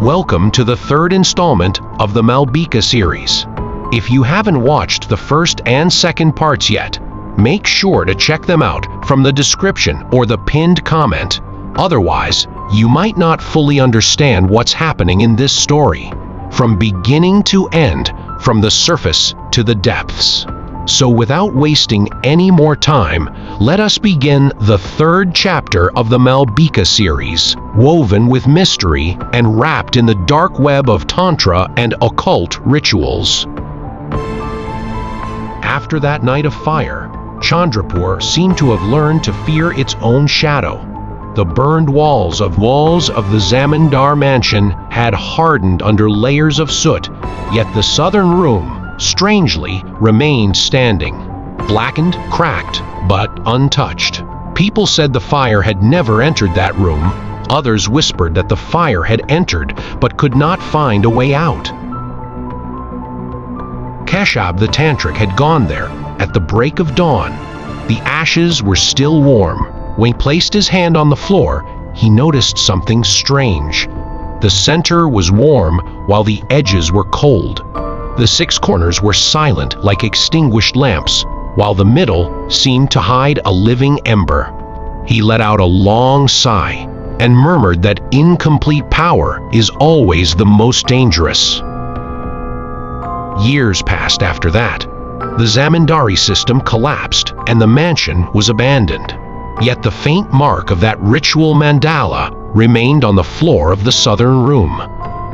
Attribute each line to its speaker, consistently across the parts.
Speaker 1: Welcome to the third installment of the Malvika series. If you haven't watched the first and second parts yet, make sure to check them out from the description or the pinned comment. Otherwise, you might not fully understand what's happening in this story, from beginning to end, from the surface to the depths. So without wasting any more time, let us begin the third chapter of the Malvika series, woven with mystery and wrapped in the dark web of tantra and occult rituals. After that night of fire, Chandrapur seemed to have learned to fear its own shadow. The burned walls of the zamindar mansion had hardened under layers of soot, yet the southern room, strangely, remained standing, blackened, cracked, but untouched. People said the fire had never entered that room. Others whispered that the fire had entered but could not find a way out. Keshav the tantric had gone there at the break of dawn. The ashes were still warm. When he placed his hand on the floor, he noticed something strange. The center was warm while the edges were cold. The six corners were silent like extinguished lamps, while the middle seemed to hide a living ember. He let out a long sigh and murmured that incomplete power is always the most dangerous. Years passed after that. The zamindari system collapsed and the mansion was abandoned. Yet the faint mark of that ritual mandala remained on the floor of the southern room.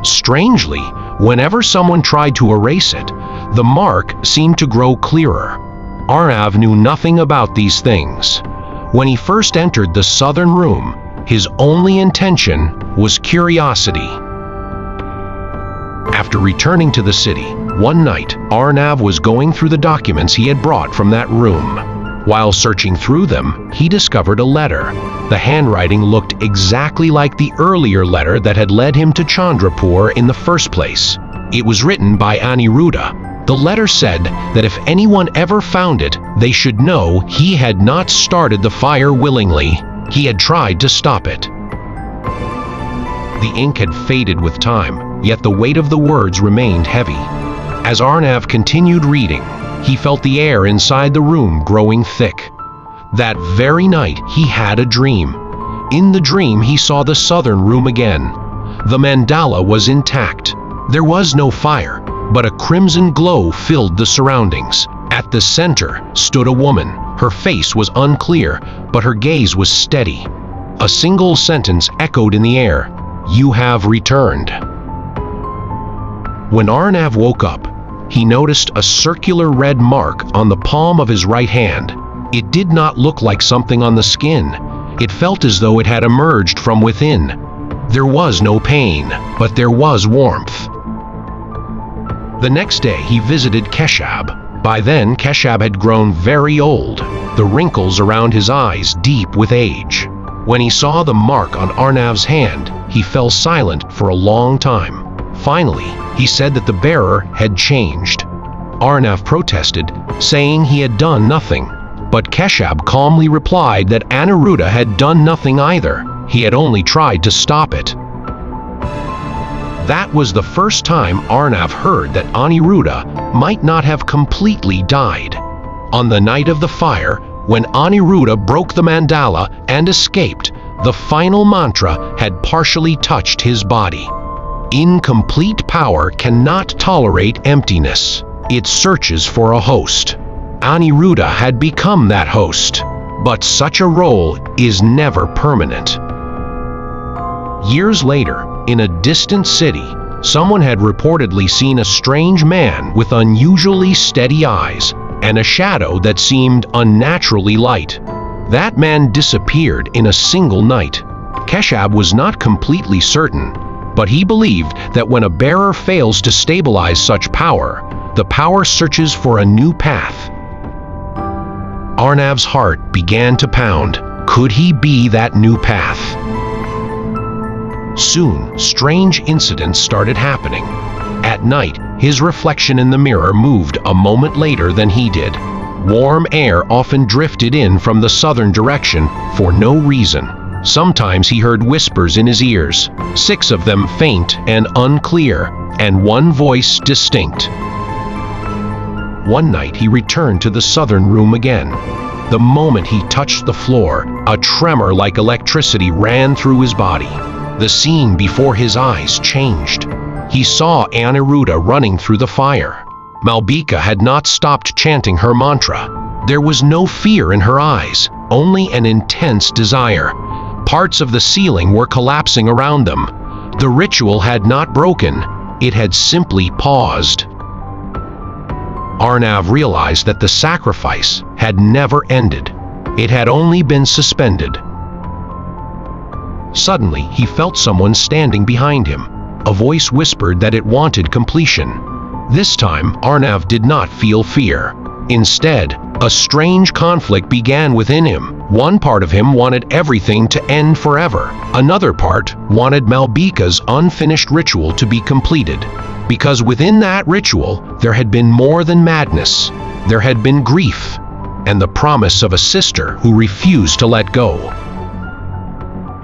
Speaker 1: Strangely, whenever someone tried to erase it, the mark seemed to grow clearer. Arnav knew nothing about these things. When he first entered the southern room, his only intention was curiosity. After returning to the city, one night, Arnav was going through the documents he had brought from that room. While searching through them, he discovered a letter. The handwriting looked exactly like the earlier letter that had led him to Chandrapur in the first place. It was written by Aniruddha. The letter said that if anyone ever found it, they should know he had not started the fire willingly. He had tried to stop it. The ink had faded with time, yet the weight of the words remained heavy. As Arnav continued reading, he felt the air inside the room growing thick. That very night, he had a dream. In the dream, he saw the southern room again. The mandala was intact. There was no fire, but a crimson glow filled the surroundings. At the center stood a woman. Her face was unclear, but her gaze was steady. A single sentence echoed in the air: "You have returned." When Arnav woke up, he noticed a circular red mark on the palm of his right hand. It did not look like something on the skin. It felt as though it had emerged from within. There was no pain, but there was warmth. The next day he visited Keshav. By then Keshav had grown very old, the wrinkles around his eyes deep with age. When he saw the mark on Arnav's hand, he fell silent for a long time. Finally, he said that the bearer had changed. Arnav protested, saying he had done nothing. But Keshav calmly replied that Aniruddha had done nothing either. He had only tried to stop it. That was the first time Arnav heard that Aniruddha might not have completely died. On the night of the fire, when Aniruddha broke the mandala and escaped, the final mantra had partially touched his body. Incomplete power cannot tolerate emptiness. It searches for a host. Aniruddha had become that host, but such a role is never permanent. Years later, in a distant city, someone had reportedly seen a strange man with unusually steady eyes and a shadow that seemed unnaturally light. That man disappeared in a single night. Keshav was not completely certain, but he believed that when a bearer fails to stabilize such power, the power searches for a new path. Arnav's heart began to pound. Could he be that new path? Soon, strange incidents started happening. At night, his reflection in the mirror moved a moment later than he did. Warm air often drifted in from the southern direction for no reason. Sometimes he heard whispers in his ears, 6 of them faint and unclear, and one voice distinct. One night he returned to the southern room again. The moment he touched the floor, a tremor like electricity ran through his body. The scene before his eyes changed. He saw Aniruddha running through the fire. Malvika had not stopped chanting her mantra. There was no fear in her eyes, only an intense desire. Parts of the ceiling were collapsing around them. The ritual had not broken, it had simply paused. Arnav realized that the sacrifice had never ended. It had only been suspended. Suddenly, he felt someone standing behind him. A voice whispered that it wanted completion. This time, Arnav did not feel fear. Instead, a strange conflict began within him. One part of him wanted everything to end forever. Another part wanted Malvika's unfinished ritual to be completed. Because within that ritual, there had been more than madness. There had been grief, and the promise of a sister who refused to let go.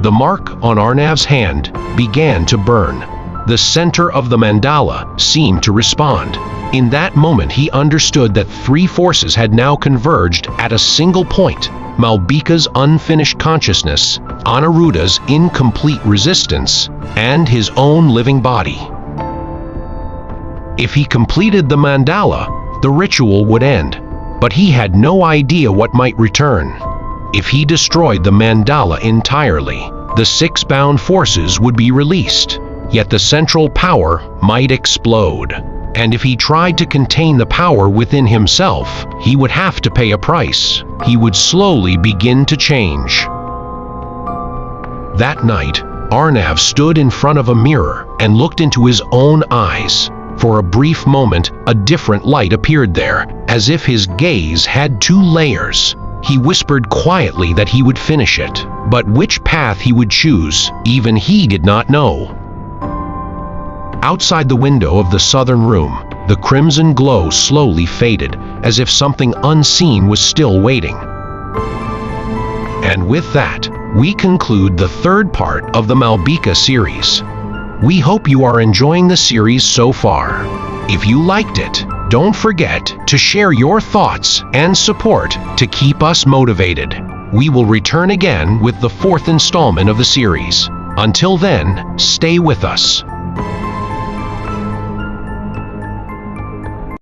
Speaker 1: The mark on Arnav's hand began to burn. The center of the mandala seemed to respond. In that moment, he understood that 3 forces had now converged at a single point: Malvika's unfinished consciousness, Aniruddha's incomplete resistance, and his own living body. If he completed the mandala, the ritual would end, but he had no idea what might return. If he destroyed the mandala entirely, the 6 bound forces would be released, yet the central power might explode. And if he tried to contain the power within himself, he would have to pay a price. He would slowly begin to change. That night, Arnav stood in front of a mirror and looked into his own eyes. For a brief moment, a different light appeared there, as if his gaze had 2 layers. He whispered quietly that he would finish it, but which path he would choose, even he did not know. Outside the window of the southern room, the crimson glow slowly faded, as if something unseen was still waiting. And with that, we conclude the 3rd part of the Malvika series. We hope you are enjoying the series so far. If you liked it, don't forget to share your thoughts and support to keep us motivated. We will return again with the 4th installment of the series. Until then, stay with us.